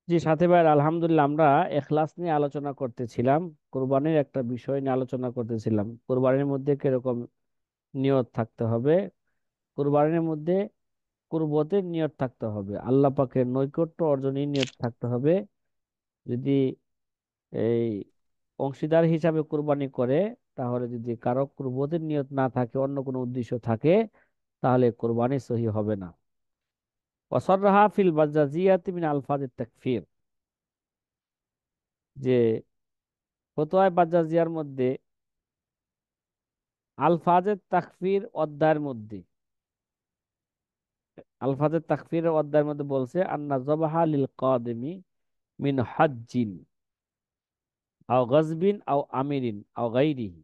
জি সাথী ভাই, আলহামদুলিল্লাহ। আমরা এখলাস নিয়ে আলোচনা করতেছিলাম, কোরবানির একটা বিষয় নিয়ে আলোচনা করতেছিলাম। কোরবানির মধ্যে কিরকম নিয়ত থাকতে হবে? কোরবানির মধ্যে কুরবতের নিয়ত থাকতে হবে, আল্লাহ পাকের নৈকট্য অর্জনের নিয়ত থাকতে হবে। যদি এই অংশীদার হিসাবে কোরবানি করে, তাহলে যদি কারো কুরবতের নিয়ত না থাকে, অন্য কোনো উদ্দেশ্য থাকে, তাহলে কোরবানি সহি হবে না। ওয়াসাররাহা ফিল বাজাজিয়াতি মিন আলফাজিত তাকফির, যে ফতোয়া বাজাজিয়ার মধ্যে আলফাজের তাকফির অধ্যায়ের মধ্যে, আলফাজের তাকফিরের অধ্যায়ের মধ্যে বলছে, আন্না জবাহা লিল কাদিমি মিন হাজ্জিন আও গজবিন আও আমিরিন আও গাইরিহি।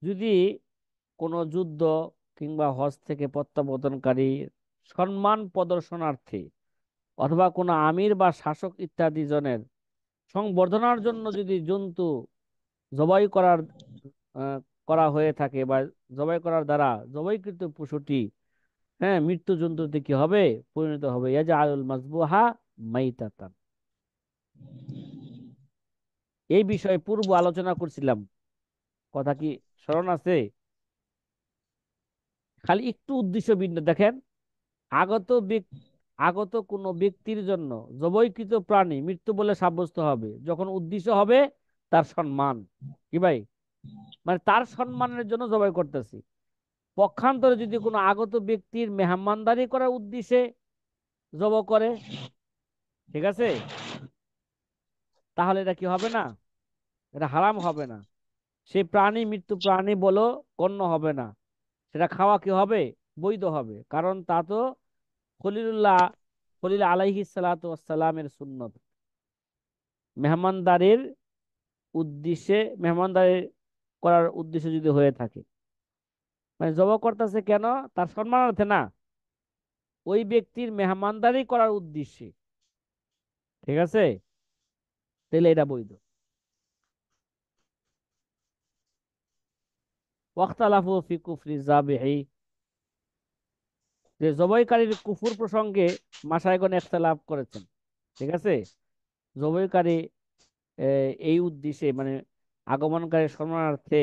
যদি কোনো যুদ্ধ কিংবা হজ থেকে প্রত্যাবর্তনকারী সম্মান প্রদর্শনার্থে, অথবা কোনো আমির বা শাসক ইত্যাদি জনের সংবর্ধনার জন্য যদি জন্তু জবাই আহ, করা হয়ে থাকে, বা জবাই করার দ্বারা জবাইকৃত পশুটি, হ্যাঁ, মৃত্যু জন্তুতে কি হবে? পরিণত হবে ইয়াজআলুল মাযবুহা মাইতাতান। এই বিষয়ে পূর্ব আলোচনা করছিলাম, কথা কি স্মরণ আছে? খালি একটু উদ্দেশ্য ভিন্ন দেখেন। আগত আগত কোনো ব্যক্তির জন্য জবৈকৃত প্রাণী মৃত্যু বলে সাব্যস্ত হবে যখন উদ্দেশ্য হবে তার সম্মান। কি ভাই? মানে তার সম্মানের জন্য জবাই করতেছি। পক্ষান্তরে যদি কোনো আগত ব্যক্তির মেহমানদারি করার উদ্দেশ্যে জব করে, ঠিক আছে, তাহলে এটা কি হবে না? এটা হারাম হবে না। সেই প্রাণী মৃত্যু প্রাণী বলো গণ্য হবে না। সেটা খাওয়া কি হবে? বৈধ হবে, কারণ তা তো খলিলুল্লাহ, খলিল আলাইহিস সালাতু ওয়াস সালামের সুন্নত। মেহমানদারির উদ্দেশ্যে, মেহমানদারি করার উদ্দেশ্যে যদি হয়ে থাকে, মানে জবাই করতেছে কেন? তার সম্মানার্থে না, ওই ব্যক্তির মেহমানদারি করার উদ্দেশ্যে। ঠিক আছে, তাহলে এটা বৈধ। ওয়াখতালাফু ফি কুফরি যাবিহি, যে জবাইকারীর কুফুর প্রসঙ্গে মাশায়েখগণ ইখতিলাফ করেছেন। ঠিক আছে, জবাইকারী এই উদ্দেশ্যে, মানে আগমনকারী সম্মানার্থে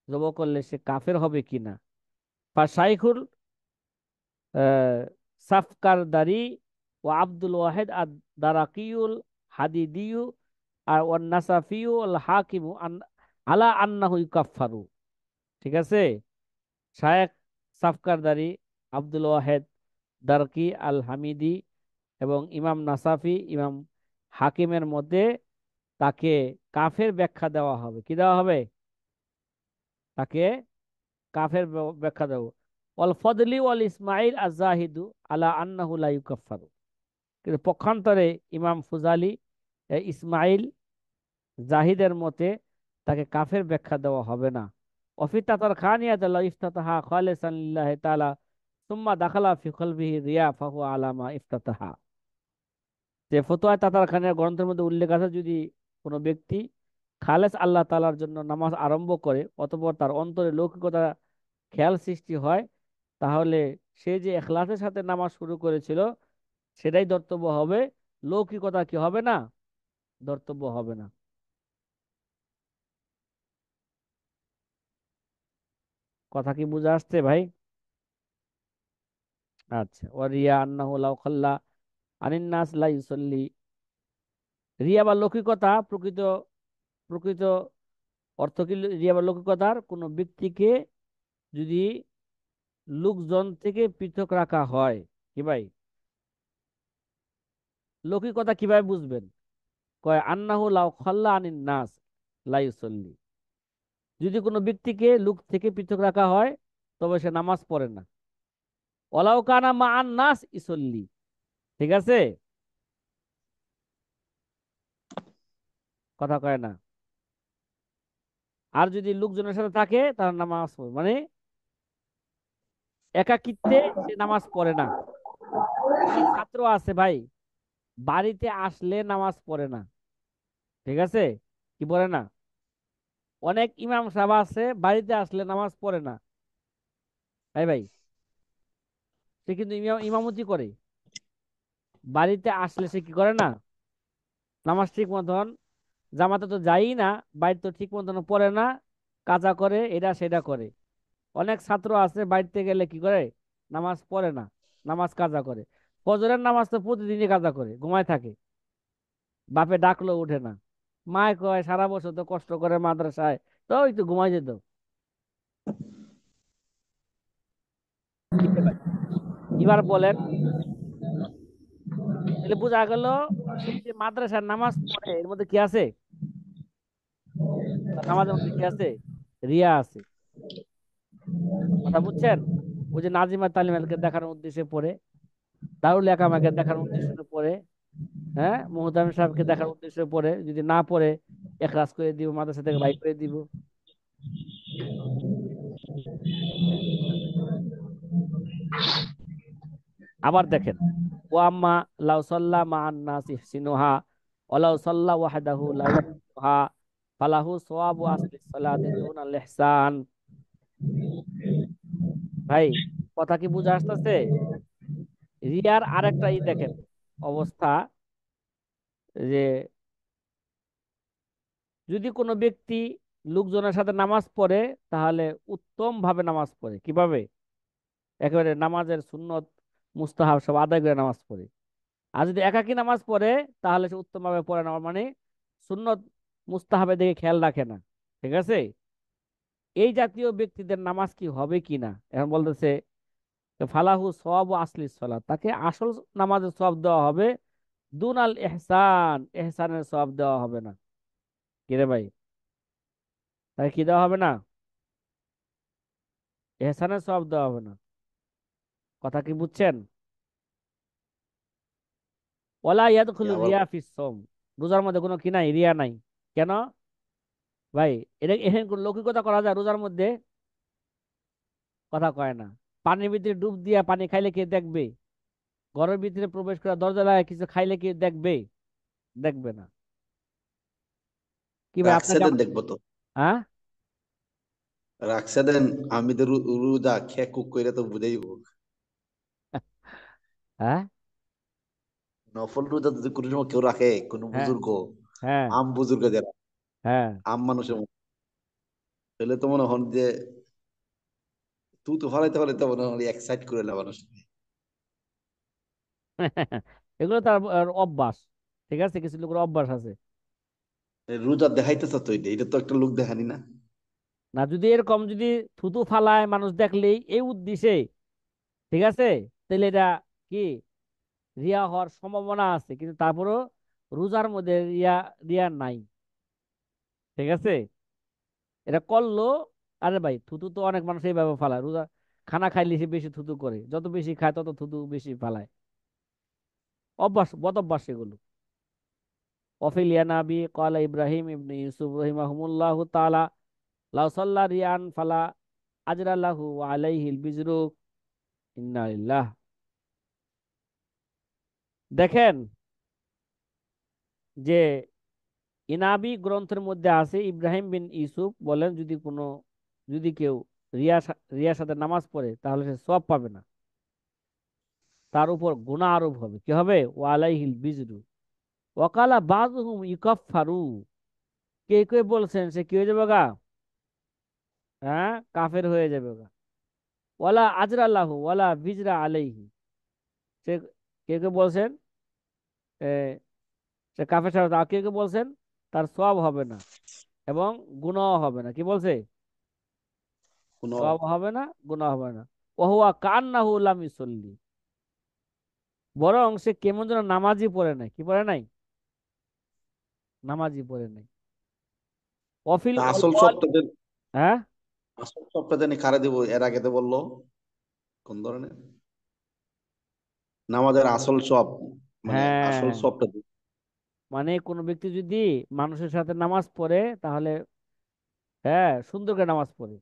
জবাই করলে সে কাফের হবে কিনা। বা শাইখুল সাফকারদারি ও আব্দুল ওয়াহেদ আদ দারাকিউল হাদিদিউ আর ওয়ান নাসাফিউ আল হাকিমু আলা আন্নাহু ইউকাফফারু। ঠিক আছে, শায়েখ সাফকারদারি, আব্দুল ওয়াহেদ দারকি আল হামিদি এবং ইমাম নাসাফি, ইমাম হাকিমের মধ্যে তাকে কাফের ব্যাখ্যা দেওয়া হবে। কি দেওয়া হবে? তাকে কাফের ব্যাখ্যা দেওয়া। ওয়াল ফদলি ওয়াল ইসমাইল আজ জাহিদু আলা আন্নাহু লা ইউকাফফারু। কিন্তু পক্ষান্তরে ইমাম ফুজালি, ইসমাইল জাহিদের মতে তাকে কাফের ব্যাখ্যা দেওয়া হবে না। অফিতাতার খানিয়াত লা ইফতাতাহা খালিসান লিল্লাহি তাআলা সুম্মা দাখালা ফি কলবিহি রিয়া ফাহু আলামা ইফতাতাহা। যে ফতোয়া তাতার খানের গ্রন্থের মধ্যে উল্লেখ আছে, যদি কোনো ব্যক্তি খালেস আল্লাহ তাআলার জন্য নামাজ আরম্ভ করে, অতঃপর তার অন্তরে লৌকিকতা খেয়াল সৃষ্টি হয়, তাহলে সে যে এখলাসের সাথে নামাজ শুরু করেছিল সেটাই ধর্তব্য হবে। লৌকিকতা কি হবে না? ধর্তব্য হবে না। কথা কি বুঝা আসছে ভাই? আচ্ছা, ও রিয়া আন্নাহু লাউ খাল্লা আনিন নাস লা ইউসাল্লি। রিয়া বা লৌকিকতা, প্রকৃত প্রকৃত অর্থ কি? রিয়া বা লৌকিকতার কোনো ব্যক্তিকে যদি লোকজন থেকে পৃথক রাখা হয়। কি ভাই? লৌকিকতা কিভাবে বুঝবেন? কয় আন্নাহু লাউ খাল্লা আনিন নাস লা ইউসাল্লি। যদি কোনো ব্যক্তিকে লোক থেকে পৃথক রাখা হয়, তবে সে নামাজ পড়ে না। ওয়ালাউ কানা মা আন নাস ইসল্লি। ঠিক আছে, কথা কয় না। আর যদি লোকজনের সাথে থাকে তার নামাজ পড়ে, মানে একাকিত্বে সে নামাজ পড়ে না। অনেক ছাত্র আছে ভাই, বাড়িতে আসলে নামাজ পড়ে না। ঠিক আছে, কি পড়ে না? অনেক ইমাম সাহেব আছে, বাড়িতে আসলে নামাজ পড়ে না। ভাই ভাই, সে কিন্তু ইমামতি করে, বাড়িতে আসলে সে কি করে না, নামাজ ঠিক মতন, জামাতে তো যায়ই না, বাড়িতে তো ঠিক মতন পড়ে না, কাজা করে, এটা সেটা করে। অনেক ছাত্র আছে বাড়িতে গেলে কি করে, নামাজ পড়ে না, নামাজ কাজা করে। ফজরের নামাজ তো প্রতিদিনই কাজা করে, ঘুমায় থাকে, বাপে ডাকলো উঠে না। মায় কয় সারা বছর তো কষ্ট করে মাদ্রাসায়, তো একটু ঘুমাই যেত। কি রে ভাই, এবার বলেন, তাহলে বোঝা গেল সে যে মাদ্রাসার নামাজ পড়ে এর মধ্যে কি আছে, তার নামাজের মধ্যে কি আছে, রিয়া আছে। কথা বুঝছেন? ওই যে নাজিমা তালিমাকে দেখানোর উদ্দেশ্যে পড়ে, দারুল একামাকে দেখানোর উদ্দেশ্যে পড়ে, হ্যাঁ, মুহতামিম সাহেবকে দেখার উদ্দেশ্যে পড়ে, যদি না পড়ে এখলাস করে দিব, মাদ্রাসা থেকে বাইর করে দিব। আবার দেখেন, ও আম্মা লাউ সাল্লা মা আন্নাস ইহসিনুহা ওয়ালাউ সাল্লা ওয়াহদাহু লা ইহসিনুহা ফালাহু সওয়াবু আসলি সালাতি দুনাল ইহসান। ভাই, কথা কি বুঝা আসতেছে? রিয়ার আরেকটা দেখেন অবস্থা, যে যদি কোনো ব্যক্তি লোকজনের সাথে নামাজ পড়ে, তাহলে উত্তম ভাবে নামাজ পড়ে, কিভাবে, একেবারে নামাজের সুন্নত মুস্তাহাব সব আদায় করে নামাজ পড়ে। আর যদি একাকী নামাজ পড়ে, তাহলে সে উত্তম ভাবে পড়ে না, মানে সুন্নত মুস্তাহাবের দিকে খেয়াল রাখে না। ঠিক আছে? এই জাতীয় ব্যক্তিদের নামাজ কি হবে কি না, এখন বলতেছে ফালাহু সওয়াব আসলি সালাত, তাকে আসল নামাজের সওয়াব দেওয়া হবে, দুনাল ইহসান, ইহসানের সওয়াব দেওয়া হবে না। কিরে ভাই, তাকে কি দেওয়া হবে না, ইহসানের সওয়াব দেওয়া হবে না। কথা কি বুঝছেন? ওয়ালা ইয়াদখুলু আবার রিয়া ফিস সাওম, রোজার মধ্যে কোনো কি নাই, রিয়া নাই। কেন ভাই, এটা এখানে কোন লৌকিকতা করা যায় রোজার মধ্যে? কথা কয় না। পানির ভিতরে ডুব দিয়া পানি খাইলে কে দেখবে? ঘরের ভিতরে প্রবেশ করে দরজা লাগায় কিছু খাইলে কে দেখবে? দেখবে না। কি ভাই, আপনার রাখছে দেন কেমন? দেখবো তো। হ্যাঁ, রাখছে দেন, আমি তো রোজা খেয়ে কুক করে তো বুঝাইব। হ্যাঁ, নফল রোজা যদি কোনো সময় কেউ রাখে, কোনো হ্যাঁ, বুজুর্গ, হ্যাঁ, আম বুজুর্গ যারা, হ্যাঁ। আম মানুষের মতো, তাহলে তো মনে হন যে তুই তো ফালাইতে ফালাইতে মনে হন এক্সাইট করে না মানুষ। এগুলো তার অভ্যাস। ঠিক আছে, কিছু লোকের অভ্যাস আছে। রোজা দেখাইতেছ তো, এটা তো একটা লোক দেখানি না। না, যদি এরকম যদি থুতু ফালায় মানুষ দেখলেই এই উদ্দেশ্যে, ঠিক আছে, তাহলে এটা কি, রিয়া হওয়ার সম্ভাবনা আছে, কিন্তু তারপরেও রোজার মধ্যে রিয়া, রিয়া নাই। ঠিক আছে? এটা করলো, আরে ভাই থুতু তো অনেক মানুষ এইভাবে ফালায় রোজা, খানা খাইলে সে বেশি থুতু করে, যত বেশি খায় তত থুতু বেশি ফালায়। অভ্যাস, বদ অভ্যাস এগুলো। ওয়াফিল ইয়ানাবি ক্বালা ইব্রাহিম ইবনে ইউসুফ রাহিমাহুমুল্লাহু তাআলা লাউ সাল্লা রিয়ান ফালা আজরা লাহু ওয়া আলাইহিল বিজরু। ইন্না লিল্লাহ। দেখেন যে ইনাবি গ্রন্থের মধ্যে আছে, ইব্রাহিম বিন ইউসুফ বলেন, যদি কেউ রিয়ার সাথে নামাজ পড়ে তাহলে সে সওয়াব পাবে না, তার উপর গুনাহ আরোপ হবে। কি হবে? ওয়ালাইহিল বিজরু। ওয়াকালা বাযুহুম ইউকাফফারু, কে কে বলছেন সে কি হয়ে যাবে গা, হ্যাঁ, কাফের হয়ে যাবে গা। ওয়ালা আজরা লাহু ওয়ালা বিজরা আলাইহি, সে, কে কে বলছেন এ, সে কাফের সাথে, কে কে বলছেন তার সওয়াব হবে না এবং গুনাহ হবে না। কি বলছে? কোনো সওয়াব হবে না, গুনাহ হবে না। ওহুয়া কান্নাহু লাম ইউসাল্লি, বরং সে কেমন যেন নামাজই পড়ে নাই। কি পড়ে নাই? নামাজই পড়ে নাই। অফিল আসল ওয়াল, সবটা দেন, হ্যাঁ, আসল সবটা জানি কারে দেবো, এর আগে তো বললো কোন ধরনের নামাজের আসল সব, মানে আসল হ্যাঁ, সবটা দিব। মানে কোনো ব্যক্তি যদি মানুষের সাথে নামাজ পড়ে, তাহলে হ্যাঁ সুন্দর করে নামাজ পড়ে।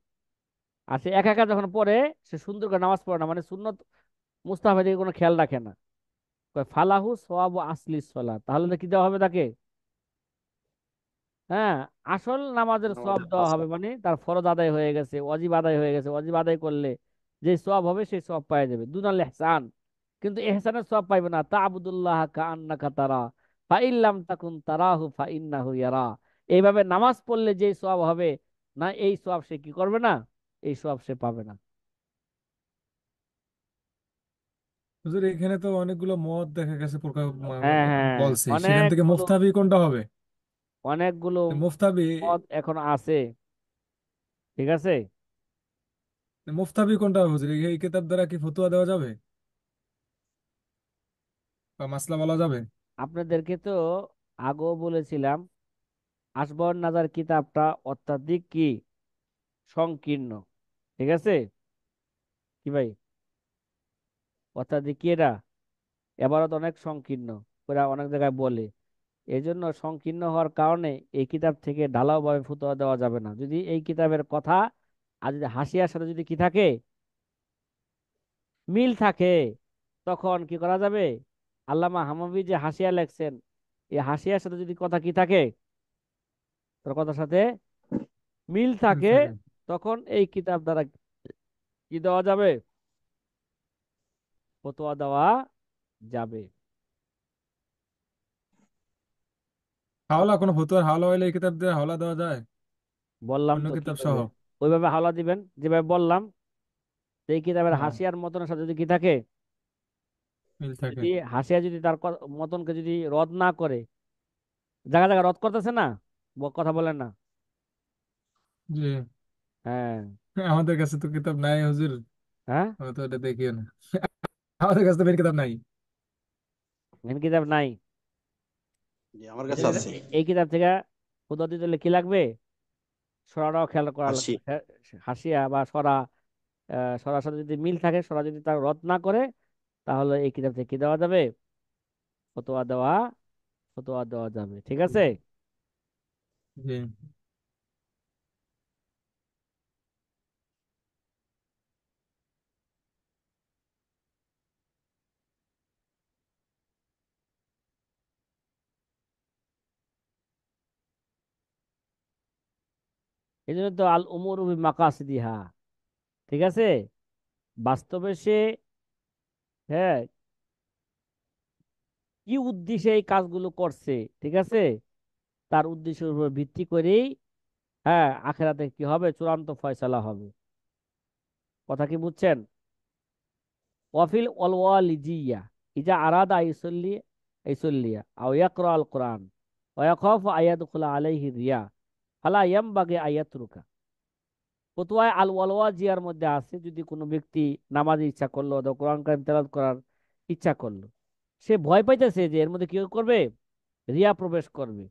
আর সে একা একা যখন পড়ে, সে সুন্দর করে নামাজ পড়ে না, মানে সুন্নত মুস্তাহাবের দিকে কোনো খেয়াল রাখে না। কয় ফালাহু সওয়াবু আসলি সলাত, তাহলে তো কি দেওয়া হবে তাকে, হ্যাঁ, আসল নামাজের সওয়াব নামাজের দেওয়া হবে, আসল, মানে তার ফরজ আদায় হয়ে গেছে, ওয়াজিব আদায় হয়ে গেছে। ওয়াজিব আদায় করলে যে সওয়াব হবে সেই সওয়াব পাওয়া যাবে দুনাল ইহসান। কিন্তু ইহসানের সওয়াব পাইবে না। তা'বুদুল্লাহ কাআন্নাকা তারা ফা ইল্লাম তাকুন তারাহু ফা ইন্নাহু ইয়ারা। এইভাবে নামাজ পড়লে যে সওয়াব হবে না, এই সওয়াব সে কি করবে না, এই সওয়াব সে পাবে না। হুজুর এখানে তো অনেকগুলো মত দেখা গেছে হ্যাঁ হ্যাঁ, বলছে, সেখান থেকে অনেকগুলো মুফতাবি কোনটা হবে? অনেকগুলো মুফতাবি মত এখন আছে। ঠিক আছে। মুফতাবি কোনটা হবে হুজুর? এই কিতাব দ্বারা কি ফতোয়া দেওয়া যাবে বা মাসলা বলা যাবে? আপনাদেরকে তো আগেও বলেছিলাম, আসবাউন নাজার কিতাবটা অত্যাধিক কি সংকীর্ণ। ঠিক আছে কি ভাই, অত্যাধিক কি এটা এবারত অনেক সংকীর্ণ, ওরা অনেক জায়গায় বলে। এই জন্য সংকীর্ণ হওয়ার কারণে এই কিতাব থেকে ঢালাও ভাবে ফতোয়া দেওয়া যাবে না। যদি এই কিতাবের কথা আর যদি হাসিয়ার সাথে যদি কি থাকে, মিল থাকে, তখন কি করা যাবে। আল্লামা হামাবি যে হাসিয়া লেখছেন, এই হাসিয়ার সাথে যদি কথা কি থাকে, তোর কথার সাথে মিল মিল থাকে, থাকে। তখন এই কিতাব দ্বারা কি দেওয়া যাবে, ফতোয়া দেওয়া যাবে। হাওলা, কোনো ফতুয়ার হাওলা হইলে এই কিতাব দিয়ে হাওলা দেওয়া যায় বললাম অন্য তো কিতাব সহ? কিভাবে, ওইভাবে হাওলা দিবেন যেভাবে বললাম। এই কিতাবের হ্যাঁ, হাসিয়ার মতনের সাথে যদি কি থাকে, মিল থাকে। যদি হাসিয়া যদি তার মতনকে যদি রদ না করে, জায়গা জায়গা রদ করতেছে না, কথা বলেন না। জি। হ্যাঁ। আমাদের কাছে তো কিতাব নাই হুজুর, হ্যাঁ, আমরা তো এটা দেখিও না। আমাদের কাছে তো মেন কিতাব নাই। মেন কিতাব নাই। জি, আমার এই কাছে জন্য আছে। এই কিতাব থেকে খুদা দিতে হলে কি লাগবে, সরাটাও খেয়াল করা হাসি। লাগবে। হাসিয়া বা সরা, সরার সাথে যদি মিল থাকে, সরা যদি তার রদ না করে, তাহলে এই কিতাব থেকে কি দেওয়া যাবে, ফতোয়া দেওয়া, ফতোয়া দেওয়া যাবে। ঠিক আছে। জি। এই জন্য তো আল উমুর বি মাকাসিদিহা। ঠিক আছে। বাস্তবে সে, হ্যাঁ, কি উদ্দেশ্যে এই কাজগুলো করছে, ঠিক আছে, তার উদ্দেশ্যের উপর ভিত্তি করেই, হ্যাঁ, আখেরাতে কি হবে, চূড়ান্ত ফয়সালা হবে। কথা কি বুঝছেন। ওয়াফিল ওয়ালিজিয়া ইজা আরাদা আইসল্লি আইসল্লিয়া আও ইয়াকরা আল কোরআন ওয়া ইয়াখাফু আয়াদখুলা আলাইহি রিয়া ফালা ইয়ামবাগি আয়াতরুকা। ফতোয়ায় আল ওয়াজিয়ার মধ্যে আছে, যদি কোনো ব্যক্তি নামাজের ইচ্ছা করলো অথবা কোরআন কারিম তেলাওয়াত করার ইচ্ছা করলো, সে ভয় পাইতেছে যে এর মধ্যে কি করবে, রিয়া প্রবেশ করবে।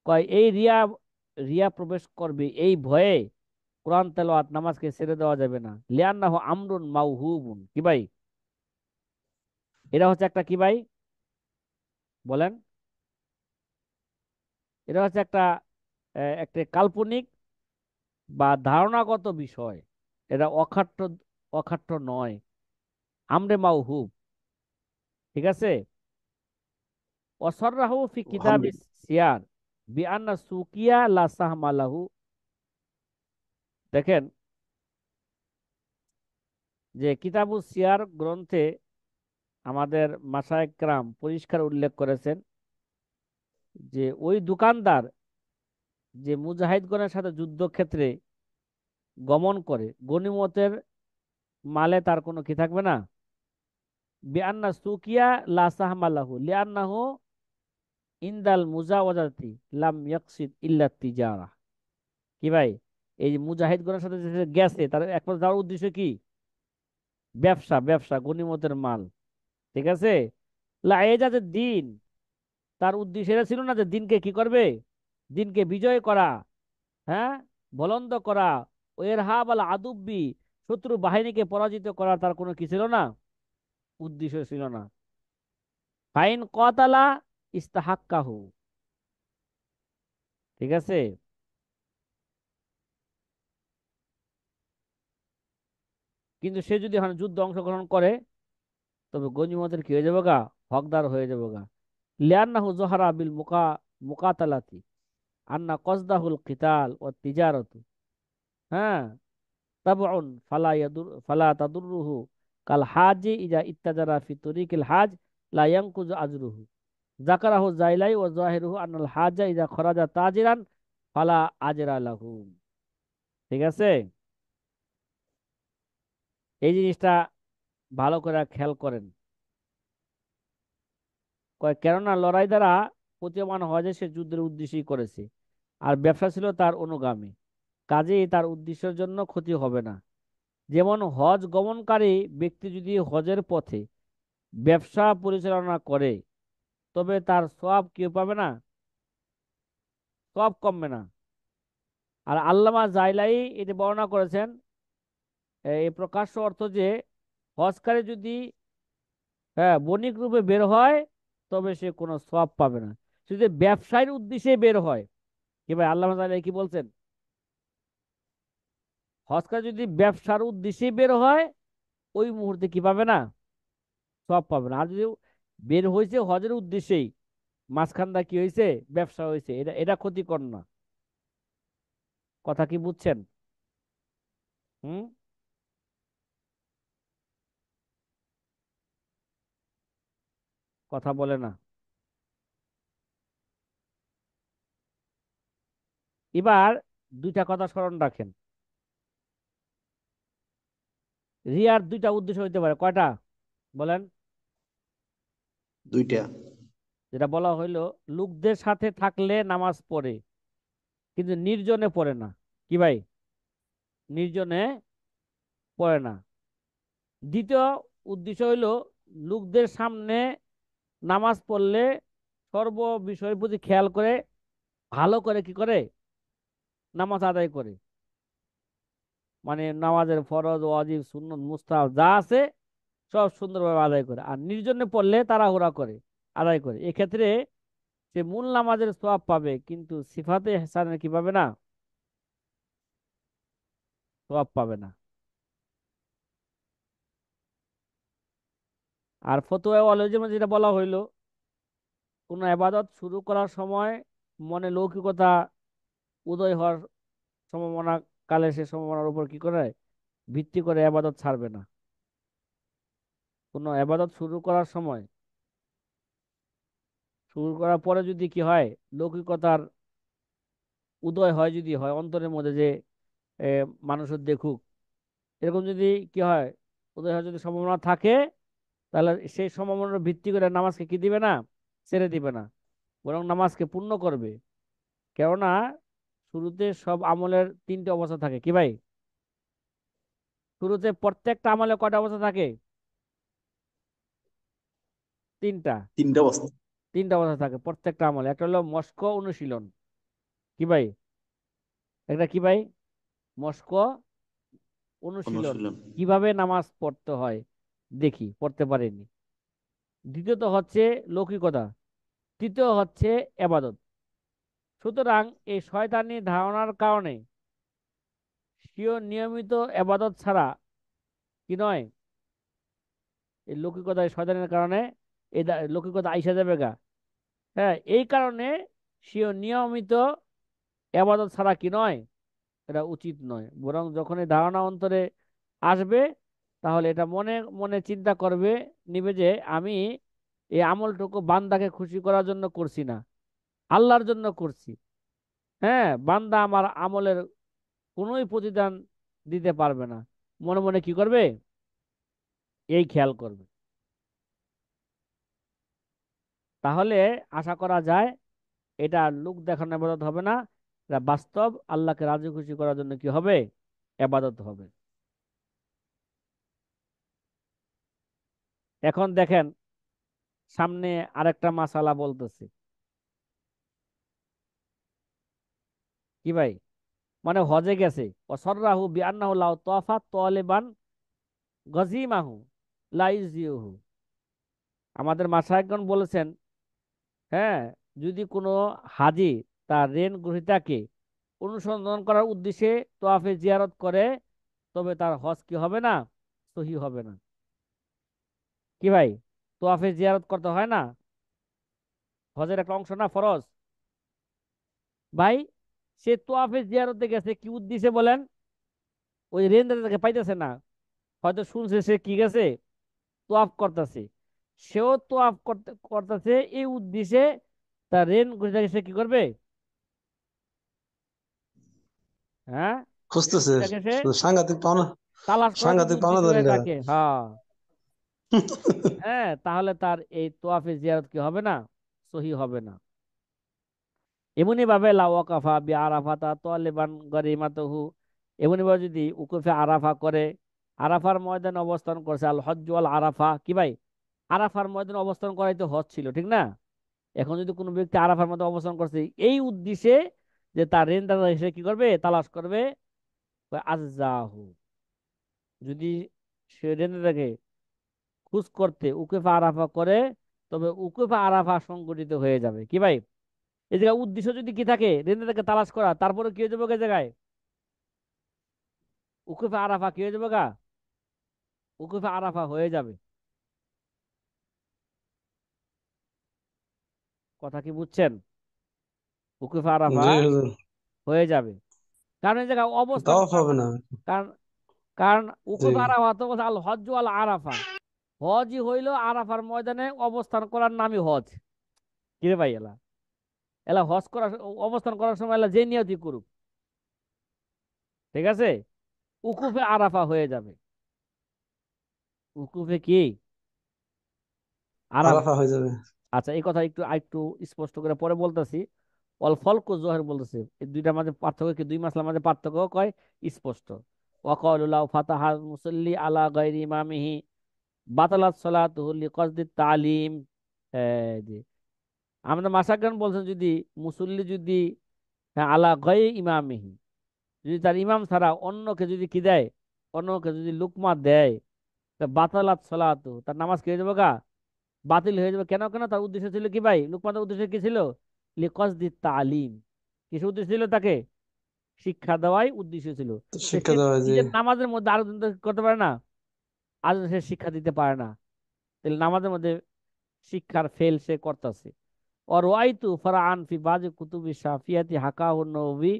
কয় এই রিয়া, রিয়া প্রবেশ করবে এই ভয়ে কোরআন তেলাওয়াত নামাজকে ছেড়ে দেওয়া যাবে না। লিআন্নাহু আমরুন মাওহুবুন, কি ভাই, এটা হচ্ছে একটা কি ভাই, বলেন, এটা হচ্ছে একটা একটা কাল্পনিক বা ধারণাগত বিষয়। এটা অখাট্য, অখাট্য নয়, আমরে মাওহুব। ঠিক আছে। অসররাহু ফি কিতাব আলহামদুলিল্লাহ। সিয়ার বিআন্না সুকিয়া লা সাহমা লাহু। দেখেন যে কিতাবুস সিয়ার গ্রন্থে আমাদের মাশায়েখ কেরাম পরিষ্কার উল্লেখ করেছেন যে ওই দোকানদার যে মুজাহিদগণের সাথে যুদ্ধক্ষেত্রে গমন করে, গনিমতের মালে তার কোনো কি থাকবে না। বিআন্না সুকিয়া লা সাহমা লাহু লিআন্নাহু ইনদাল মুজাওয়াজাতি লাম ইয়াকসিদ ইল্লা তিজারা। কি ভাই, এই যে মুজাহিদগণের সাথে যে গেছে, তার একমাত্র যাওয়ার উদ্দেশ্য কি, ব্যবসা, ব্যবসা, গনিমতের মাল। ঠিক আছে। লাইজাজের দিন, তার উদ্দেশ্য এটা ছিল না যে দিনকে কি করবে, দিনকে বিজয় করা, হ্যাঁ, বলন্দ করা, ওয়ের হাব আদুব্বি, শত্রু বাহিনীকে পরাজিত করা, তার কোনো কি ছিল না, উদ্দেশ্য ছিল না। ফাইন কতালা ইস্তাহাক্কাহু। ঠিক আছে। কিন্তু সে যদি এখন যুদ্ধ অংশগ্রহণ করে, তবে গনিমতের কি হয়ে যাবে গা, হকদার হয়ে যাবে গা। লিয়ান্নাহু জোহারা বিল মুকাতালাতি আন্না কসদাহুল কিতাল ও তিজারতু। হ্যাঁ, তাবউন ফালা তাদুররুহু কাল হাজি ইজা ইত্তাজারা ফি তরিকিল হাজ লা ইয়ানকুযু আজরুহু। যাকারাহু জাইলাই ওয়া যাহিরুহু আনাল হাজা ইজা খরাজা তাজিরান ফালা আজরা লাহু। ঠিক আছে, এই জিনিসটা ভালো করে খেয়াল করেন। কেননা লড়াই দ্বারা প্রতীয়মান হয় যে সে যুদ্ধের উদ্দেশ্যেই করেছে, আর ব্যবসা ছিল তার অনুগামী, কাজেই তার উদ্দেশ্যের জন্য ক্ষতি হবে না। যেমন হজ গমনকারী ব্যক্তি যদি হজের পথে ব্যবসা পরিচালনা করে, তবে তার সওয়াব কি পাবে না? সওয়াব কমবে না। আর আল্লামা জাইলাই এটি বর্ণনা করেছেন, এই প্রকাশ্য অর্থ যে হজকারী যদি বণিক রূপে বের হয়, তবে সে কোনো সওয়াব পাবে না। সে যদি ব্যবসায়ের উদ্দেশ্যে বের হয়, কি ভাই আল্লামা জাইলাই কি বলছেন? হজকারী যদি ব্যবসার উদ্দেশ্যে বের হয়, ওই মুহূর্তে কি পাবে না? সওয়াব পাবে না। আর যদি বের হয়েছে হজের উদ্দেশ্যেই, মাঝখানটা কি হয়েছে? ব্যবসা হয়েছে, এটা এটা ক্ষতিকর না। কথা কি বুঝছেন? হুম। কথা বলে না। এবার দুইটা কথা স্মরণ রাখেন। রিয়ার দুইটা উদ্দেশ্য হইতে পারে, কয়টা বলেন? দুইটা। যেটা বলা হইলো, লোকদের সাথে থাকলে নামাজ পড়ে কিন্তু নির্জনে পড়ে না। কি ভাই? নির্জনে পড়ে না। দ্বিতীয় উদ্দেশ্য হইলো, লোকদের সামনে নামাজ পড়লে সর্ব বিষয়ের প্রতি খেয়াল করে ভালো করে কি করে নামাজ আদায় করে। মানে নামাজের ফরজ ওয়াজিব সুন্নত মুস্তাহাব যা আছে সব সুন্দরভাবে আদায় করে। আর নির্জনে পড়লে তাড়াহুড়া করে আদায় করে, এক্ষেত্রে সে মূল নামাজের সওয়াব পাবে কিন্তু সিফাতে ইহসানের কি পাবে না? সওয়াব পাবে না। আর ফতোয়া অলজিমে যেটা বলা হইলো, কোনো ইবাদত শুরু করার সময় মনে লৌকিকতা উদয় হওয়ার সম্ভাবনা কালে সে সম্ভাবনার উপর কি করে ভিত্তি করে ইবাদত ছাড়বে না। কোনো ইবাদত শুরু করার সময়, শুরু করার পরে যদি কি হয়, লৌকিকতার উদয় হয়, যদি হয় অন্তরের মধ্যে যে এ, মানুষের দেখুক, এরকম যদি কি হয়, উদয় হওয়ার যদি সম্ভাবনা থাকে, তাহলে সেই সম্ভাবনার ভিত্তি করে নামাজকে কি দিবে না? ছেড়ে দিবে না, বরং নামাজকে পূর্ণ করবে। কেননা শুরুতে সব আমলের তিনটে অবস্থা থাকে। কি ভাই? শুরুতে প্রত্যেকটা আমলে কয়টা অবস্থা থাকে? তিনটা। তিনটা অবস্থা। তিনটা অবস্থা থাকে প্রত্যেকটা আমলে। একটা হলো মস্ক অনুশীলন। কি ভাই? একটা কি ভাই? মস্ক অনুশীলন, অনুশীলন। কিভাবে নামাজ পড়তে হয় দেখি, পড়তে পারেনি। দ্বিতীয়ত হচ্ছে লৌকিকতা। তৃতীয় হচ্ছে এবাদত। সুতরাং এই শয়তানি ধারণার কারণে স্বীয় নিয়মিত এবাদত ছাড়া কি নয়, এই লৌকিকতায় শয়তানের কারণে এই লৌকিকতা আইসা যাবে গা। হ্যাঁ, এই কারণে স্বীয় নিয়মিত এবাদত ছাড়া কি নয়, এটা উচিত নয়। বরং যখন এই ধারণা অন্তরে আসবে, তাহলে এটা মনে মনে চিন্তা করবে, নিবে যে আমি এই আমলটুকু বান্দাকে খুশি করার জন্য করছি না, আল্লাহর জন্য করছি। হ্যাঁ, বান্দা আমার আমলের কোনোই প্রতিদান দিতে পারবে না। মনে মনে কি করবে? এই খেয়াল করবে। তাহলে আশা করা যায় এটা লোক দেখানো আবাদত হবে না, এটা বাস্তব আল্লাহকে রাজি খুশি করার জন্য কি হবে? আবাদত হবে। এখন দেখেন, সামনে আরেকটা মাসালা বলতেছে। কি ভাই? মানে হজে গেছে, অসররাহু বিআন্নাহু লাউ তাওয়াফা তালিবান গজিমাহু লা ইউজিউহু। আমাদের মাশায়েখগণ বলেছেন, হ্যাঁ, যদি কোনো হাজি তার ঋণ গ্রহীতাকে অনুসন্ধান করার উদ্দেশ্যে তোয়াফে জিয়ারত করে, তবে তার হজ কি হবে না? সহি হবে না। কি ভাই? তোয়াফে জিয়ারত করতে হয় না? হজের একটা অংশ না, ফরজ। ভাই, সে তোয়াফে জিয়ারতে গেছে কি উদ্দেশ্যে বলেন? ওই রেন্দারে তাকে পাইতেছে না, হয়তো শুনছে সে কি গেছে, তোয়াফ করতেছে, সেও তোয়াফ করতেছে এই উদ্দেশ্যে, তার রেন ঘুরিটাকে সে কি করবে, হ্যাঁ, রেন খুঁজতেছে। ঘুরিটাকে সে সাংঘাতিক পাওনা, তালাশ করার জন্য সাংঘাতিক উদ্দেশ্য পাওনাদার হয়ে এরা। থাকে, হ্যাঁ। হ্যাঁ, তাহলে তার এই তোয়াফে জিয়ারত কি হবে না, সহি হবে না। এমনি ভাবে লা ওয়াকাফা বি আরাফাতা তালিবান গরিমাতুহু, এমনি ভাবে যদি উকুফে আরাফা করে, আরাফার ময়দানে অবস্থান করছে, আল হজ্জ আল আরাফা, কি ভাই, আরাফার ময়দানে অবস্থান করাই তো হজ ছিল, ঠিক না? এখন যদি কোনো ব্যক্তি আরাফার মধ্যে অবস্থান করছে এই উদ্দেশ্যে যে তার রেন্দার এসে কি করবে, তালাশ করবে, আজ্জাহু, যদি সে রেন্দারকে খোঁজ করতে উকুফে আরাফা করে, তবে উকুফে আরাফা সংগঠিত হয়ে যাবে, কি ভাই? এই জায়গায় উদ্দেশ্য যদি কি থাকে, রেন্দারকে তালাশ করা, তারপরে কি হয়ে যাবে ওই জায়গায়, উকুফে আরাফা কি হয়ে যাবে গা, উকুফে আরাফা হয়ে যাবে। কথা কি বুঝছেন? উকুফে আরাফা জি হুজুর। হয়ে যাবে, কারণ এই জায়গায় অবস্থান তাও করা হবে মানে, না। কারণ কারণ জি। উকুফে আরাফা তো বলছে আল হজ্জ আল আরাফা, হজই হইলো আরাফার ময়দানে অবস্থান করার নামই হজ। কিরে ভাই, এলা এলা হজ করার অবস্থান করার সময় এলা যে নিয়তই করুক, ঠিক আছে, উকুফে আরাফা হয়ে যাবে। উকুফে কি আরাফা। আরাফা হয়ে যাবে। আচ্ছা, এই কথা একটু একটু স্পষ্ট করে পরে বলতেছি। অল ফলকু জোহর বলতেছে, এই দুইটার মাঝে পার্থক্য কি, দুই মাসলার মাঝে পার্থক্য কয় স্পষ্ট। ওয়াকাউলুল্লাহ ফাতাহা মুসাল্লি আলা গায়রি ইমামিহি বাতালাত সালাতুহু লিকাসদি তালিম। জি, আমাদের মাসাকান বলছেন, যদি মুসল্লি যদি, হ্যাঁ, আলা গায়রি ইমামিহি, যদি তার ইমাম ছাড়া অন্যকে যদি কি দেয়, অন্যকে যদি লুকমা দেয়, তা বাতালাত সালাতু, তার নামাজ কি হয়ে যাবে গা, বাতিল হয়ে যাবে। কেন কেন, তার উদ্দেশ্য ছিল কি ভাই, লুকমানের উদ্দেশ্য কি ছিল, লিকাসদি তালিম, কিছু উদ্দেশ্য ছিল তাকে শিক্ষা দেওয়াই উদ্দেশ্য ছিল। তো শিক্ষা সে দেওয়া তো হয়, জি। নিজের নামাজের মধ্যে আরো করতে পারে না, আজ সে শিক্ষা দিতে পারে না, তাহলে নামাজের মধ্যে শিক্ষার ফেল সে করতেছে। আর ওয়াইতু ফারআন ফি বাজি কুতুবি শাফিয়াতি হাকাহু নবী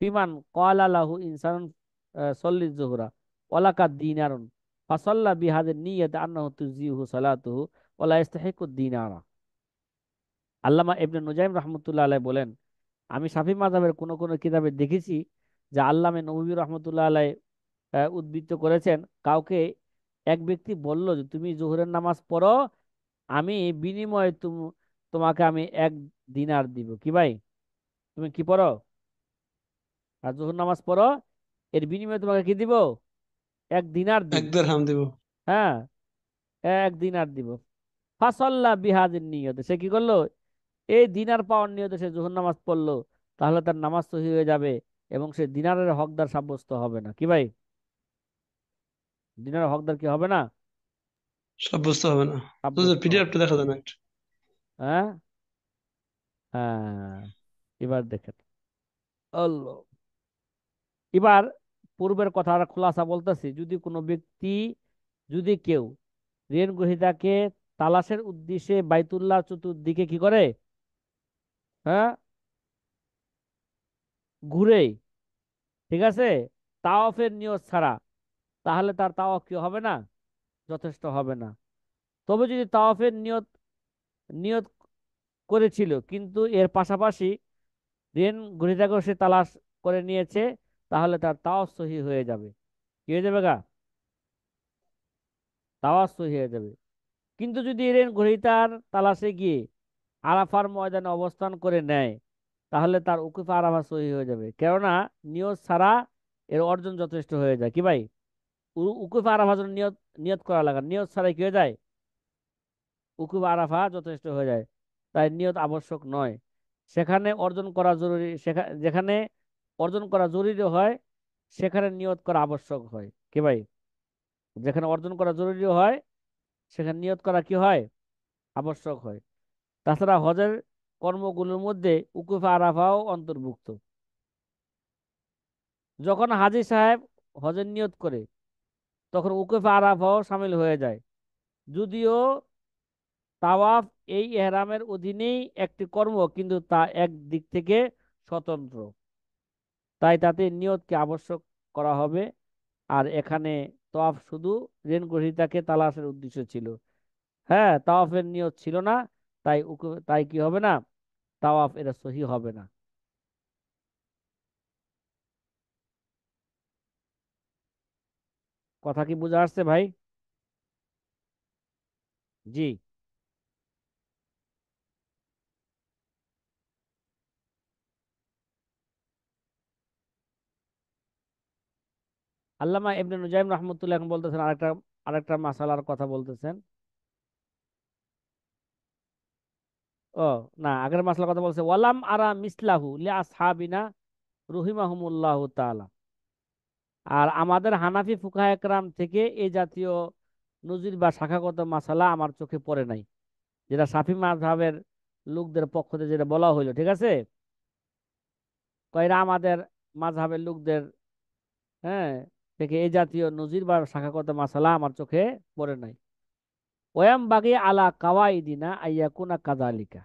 ফিমান ক্বালা লাহু ইনসান সল্লি যুহরা ওয়ালাকা দিনারুন ফাসাল্লা বিহাযি নিয়াত আন্নাহু তুজিহু সালাতুহু ওয়ালা ইস্তাহিকু দিনারা। আল্লামা ইবনে নুজাইম রাহমাতুল্লাহ আলাইহি বলেন, আমি শাফি মাযহাবের কোন কোন কিতাবে দেখেছি যে আল্লামা নববী রাহমাতুল্লাহ আলাইহি উদ্ধৃত করেছেন, কাউকে এক ব্যক্তি বলল যে তুমি জোহরের নামাজ পড়ো, আমি বিনিময়ে তোমাকে আমি 1 দিনার দিব, কি ভাই, তুমি কি পড়ো, আর জোহর নামাজ পড়ো, এর বিনিময়ে তোমাকে কি দিব, 1 দিনার এক দিব। দেড়হাম দিব। হ্যাঁ, 1 দিনার দিব। ফাসল্লা বিহাজের নিয়তে সে কি করলো, এই দিনার পাওয়ার নিয়তে সে জোহর নামাজ পড়লো, তাহলে তার নামাজ সহি হয়ে যাবে, এবং সে দিনারের হকদার সাব্যস্ত হবে না, কি ভাই, দিনারের হকদার কি হবে না, সাব্যস্ত হবে না। হুজুর সাব্যস্ত হবে। পিডিএফটা দেখা দেন একটা। হ্যাঁ, হ্যাঁ, এবার দেখেন, আল্লাহ, এবার পূর্বের কথার খোলাসা বলতেছি, যদি কোনো ব্যক্তি, যদি কেউ ঋণ গ্রহীতাকে তালাশের উদ্দেশ্যে বাইতুল্লাহ চতুর্দিকে কি করে, হ্যাঁ, ঘুরে, ঠিক আছে, তাওয়াফের নিয়ত ছাড়া, তাহলে তার তাওয়াফ কি হবে না, যথেষ্ট হবে না। তবে যদি তাওয়াফের নিয়ত নিয়ত করেছিল, কিন্তু এর পাশাপাশি ঋণ গ্রহীতাকেও সে তালাশ করে নিয়েছে, তাহলে তার তাওয়াফ সহি হয়ে যাবে। কি হয়ে যাবে গা, তাওয়াফ সহি হয়ে যাবে। কিন্তু যদি ঋণ গ্রহীতার তালাশে গিয়ে আরাফার ময়দানে অবস্থান করে নেয়, তাহলে তার উকুফে আরাফা সহি হয়ে যাবে, কেননা নিয়ত ছাড়া এর অর্জন যথেষ্ট হয়ে যায়, কি ভাই, উকুফে আরাফার জন্য নিয়ত নিয়ত করা লাগে, নিয়ত ছাড়াই কি হয়ে যায়, উকুফে আরাফা যথেষ্ট হয়ে যায়, তাই নিয়ত আবশ্যক নয়। সেখানে অর্জন করা জরুরি, যেখানে অর্জন করা জরুরি হয়, সেখানে নিয়ত করা আবশ্যক হয়, কি ভাই, যেখানে অর্জন করা জরুরি হয়, সেখানে নিয়ত করা কি হয়, আবশ্যক হয়। তাছাড়া হজের কর্মগুলোর মধ্যে উকুফে আরাফাও অন্তর্ভুক্ত। যখন হাজী সাহেব হজের নিয়ত করে, তখন উকুফে আরাফাও সামিল হয়ে যায়, যদিও তাওয়াফ এই এহরামের অধীনেই একটি কর্ম, কিন্তু তা এক দিক থেকে স্বতন্ত্র, তাই তাতে নিয়তকে আবশ্যক করা হবে। আর এখানে তওয়াফ শুধু রেণগ্রহীতাকে তালাশের উদ্দেশ্য ছিল। হ্যাঁ, তাওয়াফের নিয়ত ছিল না। তাই কি হবে না, তাওয়াফ এটা সহি হবে না। কথা কি বোঝা আসছে ভাই? জি। আল্লামা ইবনে নুজাইম রহমতুল্লাহ এখন বলতেছেন আরেকটা আরেকটা মাসালার কথা বলতেছেন। ও না, আগের মাসলার কথা বলছে, ওয়ালাম আরা মিসলাহু লি আসহাবিনা রহিমাহুমুল্লাহ তাআলা। আর আমাদের হানাফি ফুকাহা একরাম থেকে এই জাতীয় নজির বা শাখাগত মাসালা আমার চোখে পড়ে নাই, যেটা শাফি মাযহাবের লোকদের পক্ষ থেকে যেটা বলা হইলো, ঠিক আছে। কয়রা আমাদের মাযহাবের লোকদের, হ্যাঁ, থেকে এই জাতীয় নজির বা শাখাগত মাসালা আমার চোখে পড়ে নাই। ওয়াম বাগি আলা কাওয়াইদিনা আইয়াকুনা কাযালিকা।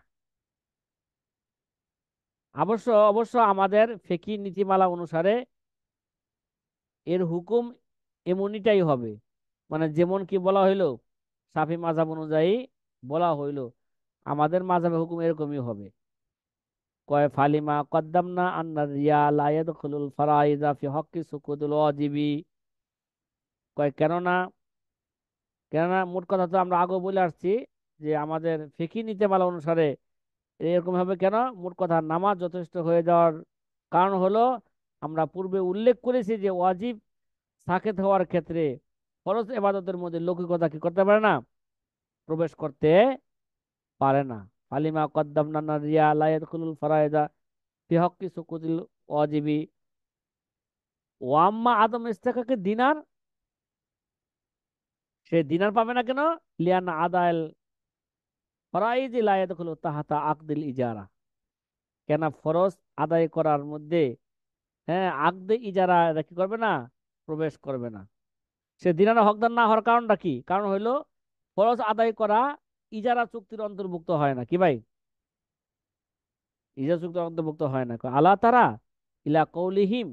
অবশ্য অবশ্য আমাদের ফিকহি নীতিমালা অনুসারে এর হুকুম এমনিটাই হবে। মানে যেমন কি বলা হইলো শাফি মাযহাব অনুযায়ী বলা হইলো, আমাদের মাযহাবে হুকুম এরকমই হবে। কয় ফালিমা কদ্দামনা আন্না রিয়া লা ইয়াদখুলুল ফারাইযা ফি হাক্কি সুকুতুল ওয়াজিবি। কয় কেননা মোট কথা তো আমরা আগেও বলে আসছি যে আমাদের ফিকহি নীতিমালা অনুসারে এরকম হবে কেন। মোট কথা নামাজ যথেষ্ট হয়ে যাওয়ার কারণ হলো, আমরা পূর্বে উল্লেখ করেছি যে ওয়াজিব সাকেত হওয়ার ক্ষেত্রে ফরজ ইবাদতের মধ্যে লৌকিকতা কি করতে পারে না, প্রবেশ করতে পারে না। ফালিমা কদ্দামনা রিয়া লা ইয়াদখুলুল ফারাইদা ফি হাক্কি সুকুতিল ওয়াজিবি ওয়াম্মা আদম ইস্তেকাকে দিনার, সে দিনার পাবে না কেন, লিয়ান আদাল ফরাইজি লা ইয়াদখুলু তাহাতা আকদিল ইজারা। কেন ফরজ আদায় করার মধ্যে, হ্যাঁ, আকদে ইজারা এটা কি করবে না, প্রবেশ করবে না। সে দিনার হকদার না হওয়ার কারণটা কি, কারণ হইলো ফরজ আদায় করা ইজারা চুক্তির অন্তর্ভুক্ত হয় না। কি ভাই? ইজারা চুক্তির অন্তর্ভুক্ত হয় না। আল্লাহ তারা ইলা কৌলিহিম,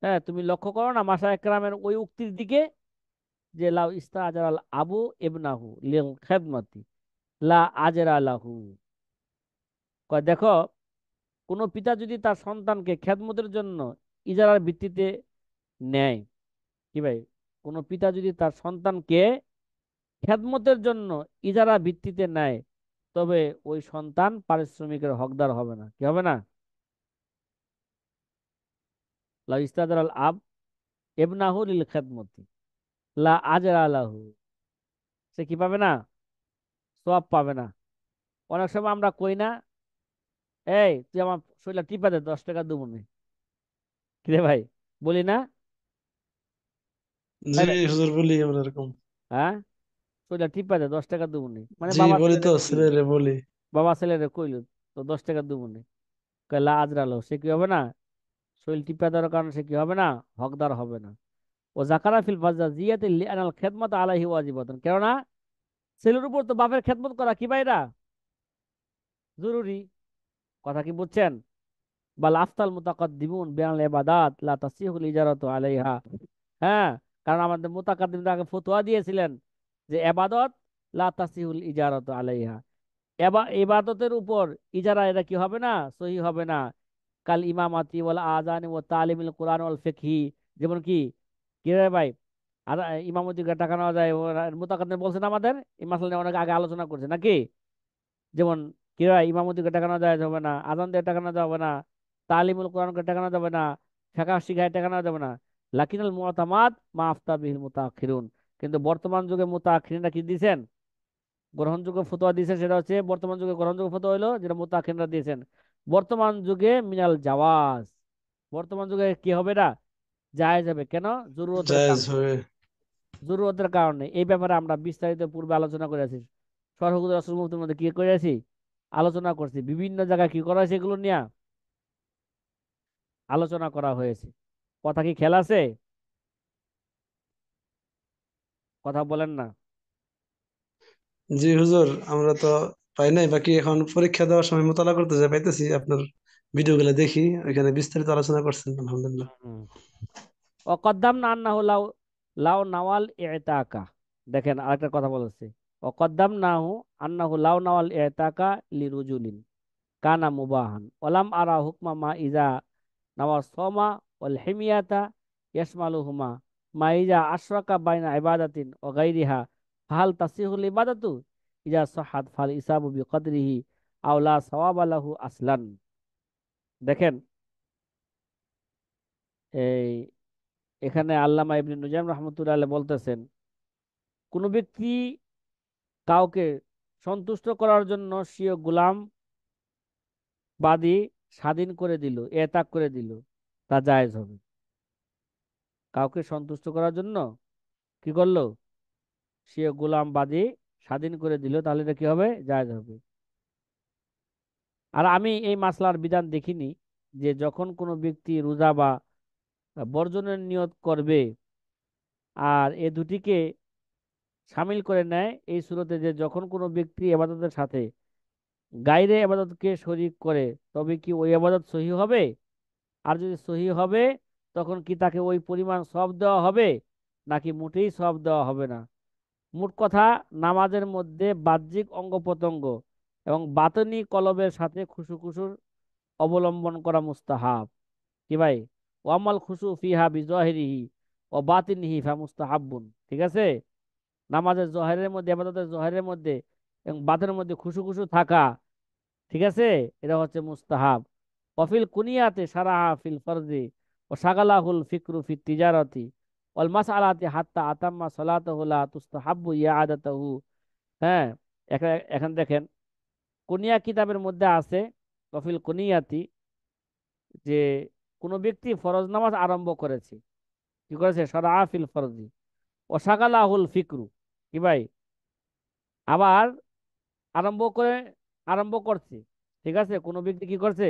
হ্যাঁ, তুমি লক্ষ্য করো না মাশায়েখ একরামের ওই উক্তির দিকে, যে লাউ ইস্তাআজারাল আবু ইবনাহু লিল খেদমতি লা আজরা লাহু। কয় দেখো, কোনো পিতা যদি তার সন্তানকে খেদমতের জন্য ইজারার ভিত্তিতে নেয়, কি ভাই, কোনো পিতা যদি তার সন্তানকে খেদমতের জন্য ইজারা ভিত্তিতে নেয়, তবে ওই সন্তান পারিশ্রমিকের হকদার হবে না। কি হবে না? লাউ ইস্তাআজারাল আব ইবনাহু লিল খেদমতি লা আজরা লাহু, সে কি পাবে না, সওয়াব পাবে না। অনেক সময় আমরা কই না, এই তুই আমার শরীরটা টিপা দে 10 টাকা দেবো নে। কি রে ভাই, বলি না? জি তাই না? হুজুর, বলি আমরা এরকম। হ্যাঁ, শরীরটা টিপা দে 10 টাকা দেবো নে, মানে জি বাবা বলি ছেলেরে তো, কইলো, ছেলে বলি। বাবা ছেলেরে কইলো তো 10 টাকা দেবো নে। কয়লা আজরালো, সে কি হবে না, শরীর টিপা দেওয়ার কারণে সে কি হবে না, হকদার হবে না। ও জাকারা ফিল ফাজা জিয়াতে লিআনাল খেদমত আলাইহি ওয়াজিবাতুন, কেননা ছেলের উপর তো বাপের খেদমত করা কি ভাইরা জরুরি। কথা কি বুঝছেন? বাল আফতাল মুতাকাদ্দিমুন বিআল ইবাদাত লা তাসিহুল ইজারাতু আলাইহা। হ্যাঁ, কারণ আমাদের মুতাকাদ্দিমরা আগে ফতোয়া দিয়েছিলেন যে এবাদত লা তাসিহুল ইজারাতু আলাইহা, ইবাদতের উপর ইজারা এটা কি হবে না, সহি হবে না। কাল ইমামাতি ওয়াল আযানি ওয়া তালিমুল কুরআন ওয়াল ফিকহি, যেমন কি কি রে ভাই, আর ইমামতি টাকা নেওয়া যায়, মুতাকাদ্দিম বলছেন আমাদের এই মাসলা নিয়ে অনেক আগে আলোচনা করছে নাকি। যেমন কি রে ভাই, ইমামতি টাকা নেওয়া যায় হবে না, আজান দিয়ে টাকা নেওয়া যাবে না, তালিমুল কোরআন টাকা নেওয়া যাবে না, ফিকহ শিখায় টাকা নেওয়া যাবে না। লাকিনাল মুতামাদ মা আফতা বিহিল মুতাআখিরুন। কিন্তু বর্তমান যুগে মুতাআখিরিনরা কি দিয়েছেন, গ্রহণযোগ্য ফতোয়া দিয়েছেন, সেটা হচ্ছে বর্তমান যুগে গ্রহণযোগ্য ফতোয়া হলো যেটা মুতাআখিরিনরা দিয়েছেন। বর্তমান যুগে মিনাল জাওয়াজ, বর্তমান যুগে কি হবে না, জায়েজ হবে। কেন? জরুরতের জায়েজ কারণে। হবে। জরুরতের কারণে এই ব্যাপারে আমরা বিস্তারিত পূর্বে আলোচনা করে আছি। সরহুদ রাসূল মুফতির মধ্যে কি করে আছি, আলোচনা করছি। বিভিন্ন জায়গায় কি করা হয়েছে এগুলো নিয়ে আলোচনা করা হয়েছে। কথা কি খেয়াল আছে? কথা বলেন না। জি হুজুর, আমরা তো পাই নাই, বাকি এখন পরীক্ষা দেওয়ার সময় মোতালা করতে যাই পাইতেছি, আপনার ভিডিও গুলো দেখি, ওইখানে বিস্তারিত আলোচনা করছেন, আলহামদুলিল্লাহ। হুম। ও কদ্দাম না আন্নাহু লাউ লাউ নাওয়াল ইতাকা। দেখেন আরেকটা কথা বলেছে, ও কদ্দাম নাহু আন্নাহু লাউ নাওয়াল ইতাকা লিরুজুলিন কানা মুবাহান ওলাম আরা হুকমা মা ইজা নাওয়া সোমা ওয়াল হিমিয়াতা ইয়াশমালুহুমা মা ইজা আশরাকা বাইনা ইবাদাতিন ও গাইরিহা ফাহাল তাসিহুল ইবাদাতু ইজা সাহাত ফাল ইসাবু বিকদরিহি আও লা সাওয়াবা লাহু আসলান। দেখেন এই এখানে আল্লামা ইবনে নুজাইম রাহমাতুল্লাহ আলাইহি বলতেছেন, কোন ব্যক্তি কাউকে সন্তুষ্ট করার জন্য স্বীয় গোলাম বাদী স্বাধীন করে দিল, এতাক করে দিল, তা জায়েজ হবে। কাউকে সন্তুষ্ট করার জন্য কি করলো, সে গোলাম বাদী স্বাধীন করে দিল, তাহলে এটা কি হবে, জায়েজ হবে। আর আমি এই মাসলার বিধান দেখিনি যে যখন কোনো ব্যক্তি রোজা বা বর্জনের নিয়ত করবে আর এ দুটিকে শামিল করে নেয় এই সুরতে, যে যখন কোনো ব্যক্তি এবাদতের সাথে গায়রে এবাদতকে শরীক করে তবে কি ওই এবাদত সহি হবে? আর যদি সহি হবে তখন কি তাকে ওই পরিমাণ সওয়াব দেওয়া হবে নাকি মোটেই সওয়াব দেওয়া হবে না? মোট কথা, নামাজের মধ্যে বাহ্যিক অঙ্গ প্রত্যঙ্গ এবং বাতনি কলবের সাথে খুশু খুশুর অবলম্বন করা মুস্তাহাব। কি ভাই? ওয়ামাল খুশু ফিহা বিজাহিরিহি ও বাতিনিহি ফা মুস্তাহাব্বুন। ঠিক আছে, নামাজের জহেরের মধ্যে, ইবাদতের জহেরের মধ্যে এবং বাতের মধ্যে খুশু খুশু থাকা, ঠিক আছে, এটা হচ্ছে মুস্তাহাব। ওয়াফিল কুনিয়াতে সারাহা ফিল ফরজি ও শাগালাহুল ফিকরু ফিত তিজারাতি ওয়াল মাসআলাতি হাত্তা আতাম্মা সালাতাহু লা তুস্তাহাব্বু ইয়াদাতাহু। হ্যাঁ, এখন দেখেন কুনিয়া কিতাবের মধ্যে আছে, ওয়াফিল কুনিয়াতি, যে কোনো ব্যক্তি ফরজ নামাজ আরম্ভ করেছে, কি করেছে, সারাহা ফিল ফরজি ও শাগালাহুল ফিকরু। কি ভাই? আবার আরম্ভ করে আরম্ভ করছে, ঠিক আছে, কোনো ব্যক্তি কি করছে,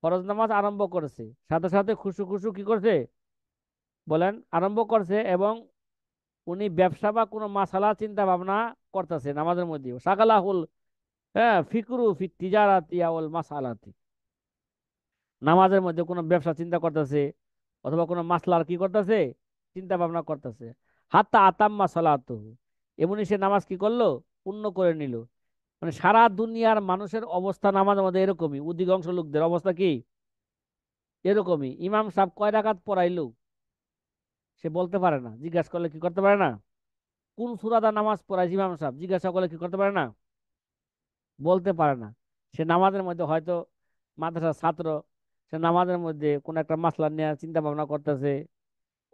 ফরজ নামাজ আরম্ভ করেছে, সাথে সাথে খুশু খুশু কি করছে বলেন, আরম্ভ করছে, এবং উনি ব্যবসা বা কোনো মাসালা চিন্তা ভাবনা করতেছে নামাজের মধ্যে, সাগালাহুল, হ্যাঁ, ফিকরু ফি তিজারাতি ওয়াল মাসালাতি, নামাজের মধ্যে কোনো ব্যবসা চিন্তা করতেছে অথবা কোনো মাসলার কি করতেছে, চিন্তা ভাবনা করতেছে। হাত্তা আতাম্মা সালাতুহু, এমনি সে নামাজ কি করলো, পূর্ণ করে নিল। মানে সারা দুনিয়ার মানুষের অবস্থা নামাজের মধ্যে এরকমই, অধিকাংশ লোকদের অবস্থা কি এরকমই। ইমাম সাহেব কয় রাকাত পড়াইলো সে বলতে পারে না, জিজ্ঞাসা করলে কি করতে পারে না। কোন সুরাদা নামাজ পড়াইছে ইমাম সাহেব জিজ্ঞাসা করলে কি করতে পারে না, বলতে পারে না। সে নামাজের মধ্যে হয়তো মাদ্রাসার ছাত্র, সে নামাজের মধ্যে কোন একটা মাসলা নিয়ে চিন্তা ভাবনা করতেছে,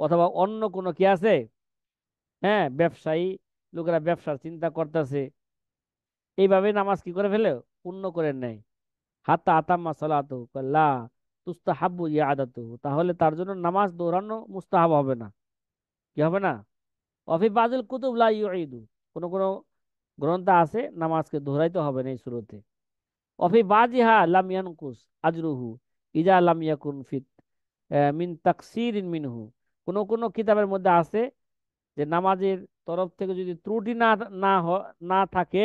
অথবা অন্য কোনো কি আছে, হ্যাঁ, ব্যবসায়ী লোকেরা ব্যবসার চিন্তা করতেছে, এইভাবে নামাজ কি করে ফেলে, পূর্ণ করে নেয়। হাত্তা আতাম্মা সালাতু লা তুস্তাহাব্বু ইয়াদাতু, তাহলে তার জন্য নামাজ দৌড়ানো মুস্তাহাব হবে না। কি হবে না? অফি বাজিল কুতুব লা ইউঈদু, কোন কোন গ্রন্থ আছে নামাজকে দোহরাইতে হবে না এই শুরুতে। অফি বাজিহা লাম ইয়ানকুস আজরুহু ইজা লাম ইয়াকুন ফিত মিন তাকসিরিন মিনহু, কোন কোন কিতাবের মধ্যে আছে যে নামাজের তরফ থেকে যদি ত্রুটি না না থাকে,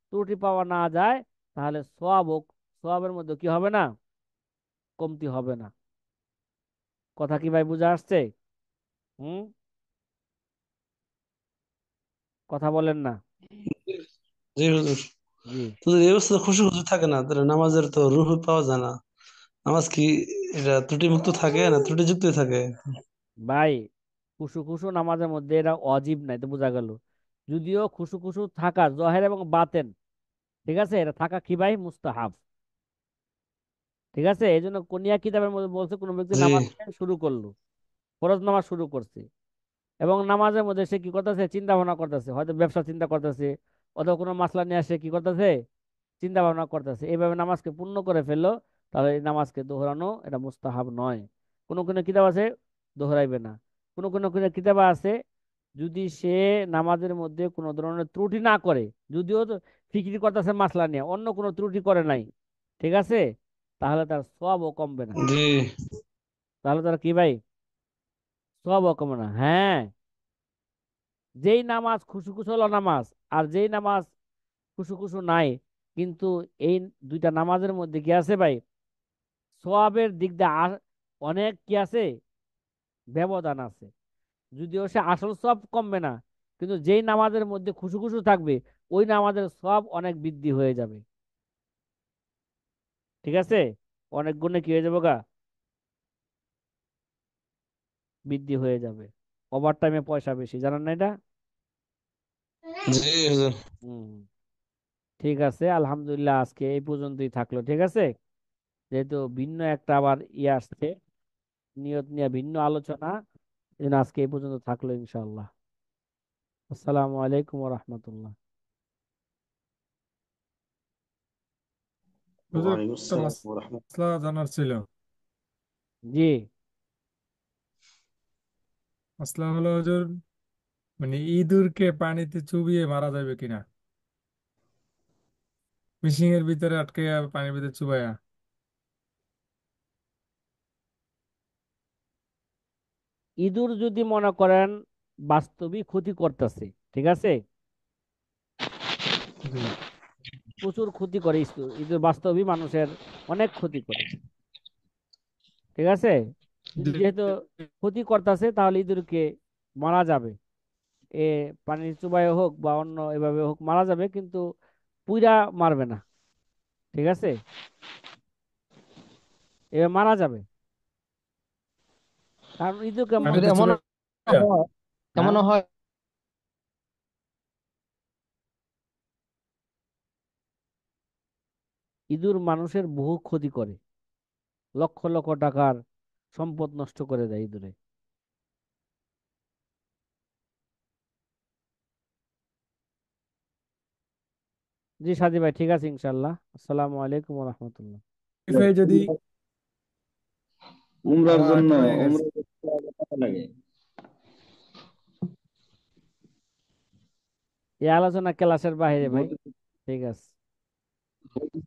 ত্রুটি পাওয়া না যায়, তাহলে সোয়াবের মধ্যে কি হবে না, কমতি হবে না। কথা কি ভাই বুঝা আসছে? হুম, কথা বলেন না। জি হুজুর। জি তো যদি এই অবস্থা খুশি খুশি থাকে না, তাহলে নামাজের তো রুহ পাওয়া যায় না। নামাজ কি এটা ত্রুটিমুক্ত থাকে না ত্রুটিযুক্তই থাকে? ভাই, খুশু খুশু নামাজের মধ্যে এটা অজীব নাই, তো বোঝা গেল। যদিও খুশু খুশু থাকা জহের এবং বাতেন, ঠিক আছে, এটা থাকা কি ভাই, মুস্তাহাব। ঠিক আছে, এই জন্য কোনিয়া কিতাবের মধ্যে বলছে কোন ব্যক্তি জি নামাজ শুরু করলো, ফরজ নামাজ শুরু করছে, এবং নামাজের মধ্যে সে কি করতেছে, চিন্তা ভাবনা করতেছে, হয়তো ব্যবসা চিন্তা করতেছে অথবা কোনো মাসলা নিয়ে আসে কি করতেছে, চিন্তা ভাবনা করতেছে, এইভাবে নামাজকে পূর্ণ করে ফেললো, তাহলে এই নামাজকে দোহরানো এটা মুস্তাহাব নয়। কোনো কোনো কিতাব আছে দোহরাইবে না, কোনো কোনো কোনো কিতাব আছে যদি সে নামাজের মধ্যে কোনো ধরনের ত্রুটি না করে, যদিও তো ফিকির করতেছে মাসলা নিয়ে, অন্য কোনো ত্রুটি করে নাই, ঠিক আছে, তাহলে তার সওয়াবও কমবে না। জি তাহলে তার কি ভাই, সওয়াবও কমবে না। হ্যাঁ, যেই নামাজ খুশু খুশু নামাজ আর যেই নামাজ খুশু খুশু নাই, কিন্তু এই দুইটা নামাজের মধ্যে কি আছে ভাই, সোয়াবের দিক দিয়ে আর অনেক কি আছে, ব্যবধান আছে। যদিও সে আসল সব কমবে না, কিন্তু যেই নামাজের মধ্যে খুশু খুশু থাকবে ওই নামাজের সব অনেক বৃদ্ধি হয়ে যাবে। ঠিক আছে, অনেক গুণে কি হয়ে যাবে গা, বৃদ্ধি হয়ে যাবে। ওভার টাইমে পয়সা বেশি, জানেন না এটা? জি হুজুর। হুম। ঠিক আছে, আলহামদুলিল্লাহ আজকে এই পর্যন্তই থাকলো। ঠিক আছে, যেহেতু ভিন্ন একটা আবার ইয়ে আসছে, নিয়ত নিয়ে ভিন্ন আলোচনা, এই জন্য আজকে এই পর্যন্ত থাকলো ইনশাআল্লাহ। আসসালামু আলাইকুম রহমতুল্লাহ। হুজুর, ওয়ালাইকুম একটা আসসালাম ওয়া রাহমাতুল্লাহ। মাসলা জানার ছিল। জি। মাসলা হলো হুজুর, মানে ইঁদুরকে পানিতে চুবিয়ে মারা যাবে কিনা, মিশিং এর ভিতরে আটকে পানির ভিতরে চুবাইয়া। ইঁদুর যদি মনে করেন বাস্তবিক ক্ষতি করতেছে, ঠিক আছে, জি। প্রচুর ক্ষতি করে ইঁদুর, ইঁদুর বাস্তবিক মানুষের অনেক ক্ষতি করে। ঠিক আছে, কিন্তু যেহেতু ক্ষতি করতেছে তাহলে ইঁদুরকে মারা যাবে। এ পানির চুবাই হোক বা অন্য এভাবে হোক মারা যাবে, কিন্তু পুইরা মারবে না। ঠিক আছে, এভাবে মারা যাবে, কারণ ইঁদুরকে পানিতে এমনও চুবাইয়া। হয়, হ্যাঁ, এমনও হয়। ইঁদুর মানুষের বহু ক্ষতি করে, লক্ষ লক্ষ টাকার সম্পদ নষ্ট করে দেয় ইঁদুরে। জি সাদি ভাই, ঠিক আছে ইনশাল্লাহ। আসসালামু আলাইকুম রহমতুল্লাহ। যদি উমরার আমার জন্য আরেকটা রয়ে গেছে। উমরা করতে আগে কত লাগে? এই আলোচনা ক্লাসের বাইরে ভাই। বলতে ঠিক আছে।